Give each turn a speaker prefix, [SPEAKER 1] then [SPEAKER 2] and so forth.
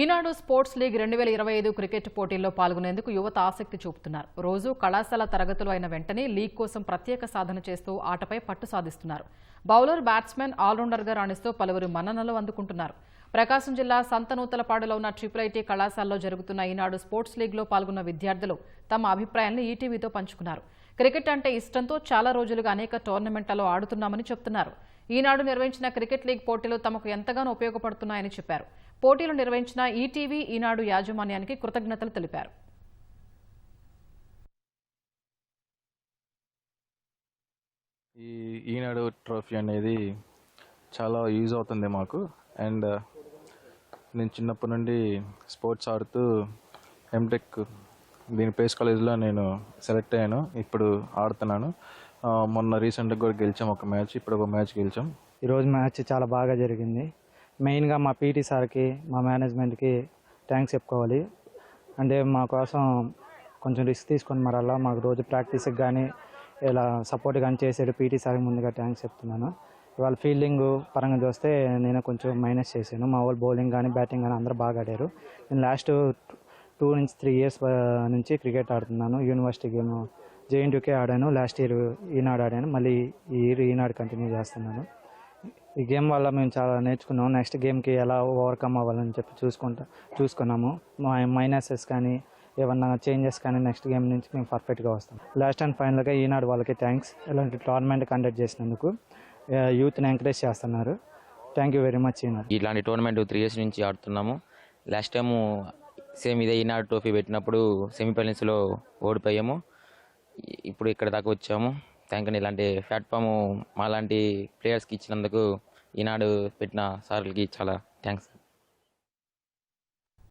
[SPEAKER 1] ఈనాడు sports league 2025 cricket పోటీల్లో పాల్గొనేందుకు యువత ఆసక్తి చూపుతున్నారు. రోజు కళాశాల తరగతులు అయిన వెంటనే లీగ్ కోసం ప్రత్యేక సాధన చేస్తూ ఆటపై పట్టు సాధిస్తున్నారు. బౌలర్, బ్యాట్స్మెన్, ఆల్రౌండర్గా రాణిస్తూ పలువురు మన్ననలు అందుకుంటున్నారు. ప్రకాశం జిల్లా సంతనూతలపాడులో ఉన్న ట్రిపుల్ కళాశాలలో జరుగుతున్న ఈనాడు స్పోర్ట్స్ లీగ్లో పాల్గొన్న విద్యార్థులు తమ అభిప్రాయాలను ఈటీవీతో పంచుకున్నారు. క్రికెట్ అంటే ఇష్టంతో చాలా రోజులుగా అనేక టోర్నమెంట్లలో ఆడుతున్నామని చెప్తున్నారు. ఈనాడు నిర్వహించిన క్రికెట్ లీగ్ పోటీలు తమకు ఎంతగానో ఉపయోగపడుతున్నాయని చెప్పారు. పోటీలు నిర్వహించిన ఈటీవీ, ఈనాడు యాజమాన్యానికి కృతజ్ఞతలు తెలిపారు.
[SPEAKER 2] ఈ ఈనాడు ట్రోఫీ అనేది చాలా యూజ్ అవుతుంది మాకు. అండ్ నేను చిన్నప్పటి నుండి స్పోర్ట్స్ ఆడుతూ ఎంటెక్ దీని పేస్ కాలేజ్లో నేను సెలెక్ట్ అయ్యాను. ఇప్పుడు ఆడుతున్నాను. మొన్న రీసెంట్గా కూడా గెలిచాం ఒక మ్యాచ్. ఇప్పుడు ఒక మ్యాచ్ గెలిచాం.
[SPEAKER 3] ఈరోజు మ్యాచ్ చాలా బాగా జరిగింది. మెయిన్గా మా పీటీ సార్కి, మా మేనేజ్మెంట్కి థ్యాంక్స్ చెప్పుకోవాలి. అంటే మా కోసం కొంచెం రిస్క్ తీసుకొని మరలా మాకు రోజు ప్రాక్టీస్కి కానీ ఇలా సపోర్ట్ కానీ చేసాడు. పీటీ సార్కి ముందుగా థ్యాంక్స్ చెప్తున్నాను. ఇవాళ ఫీల్డింగ్ పరంగా చూస్తే నేను కొంచెం మైనస్ చేశాను. మా వాళ్ళు బౌలింగ్ కానీ బ్యాటింగ్ కానీ అందరూ బాగా ఆడారు. నేను లాస్ట్ 2 నుంచి 3 ఇయర్స్ నుంచి క్రికెట్ ఆడుతున్నాను. యూనివర్సిటీ గేమ్ జేఎన్టీయూకే ఆడాను. లాస్ట్ ఇయర్ ఈనాడు ఆడాను. మళ్ళీ ఈ ఇయర్ ఈనాడు కంటిన్యూ చేస్తున్నాను. ఈ గేమ్ వల్ల మేము చాలా నేర్చుకున్నాము. నెక్స్ట్ గేమ్కి ఎలా ఓవర్కమ్ అవ్వాలని చెప్పి చూసుకున్నాము. మైనసెస్ కానీ ఏమన్నా చేంజెస్ కానీ నెక్స్ట్ గేమ్ నుంచి మేము పర్ఫెక్ట్గా వస్తాం. లాస్ట్ అండ్ ఫైనల్గా ఈనాడు వాళ్ళకి థ్యాంక్స్. ఇలాంటి టోర్నమెంట్ కండక్ట్ చేసినందుకు యూత్ని ఎంకరేజ్ చేస్తున్నారు. Thank you very much. ఈనాడు
[SPEAKER 4] ఇట్లాంటి టోర్నమెంట్ 3 ఇయర్స్ నుంచి ఆడుతున్నాము. లాస్ట్ టైము సేమ్ ఇదే ఈనాడు ట్రోఫీ పెట్టినప్పుడు సెమీఫైనల్స్లో ఓడిపోయాము. ఇప్పుడు ఇక్కడ దాకా వచ్చాము. Thank you. ఇలాంటి ప్లాట్ఫామ్ మాలాంటి ప్లేయర్స్కి ఇచ్చినందుకు ఈనాడు పెట్టిన సార్లకి చాలా థ్యాంక్స్.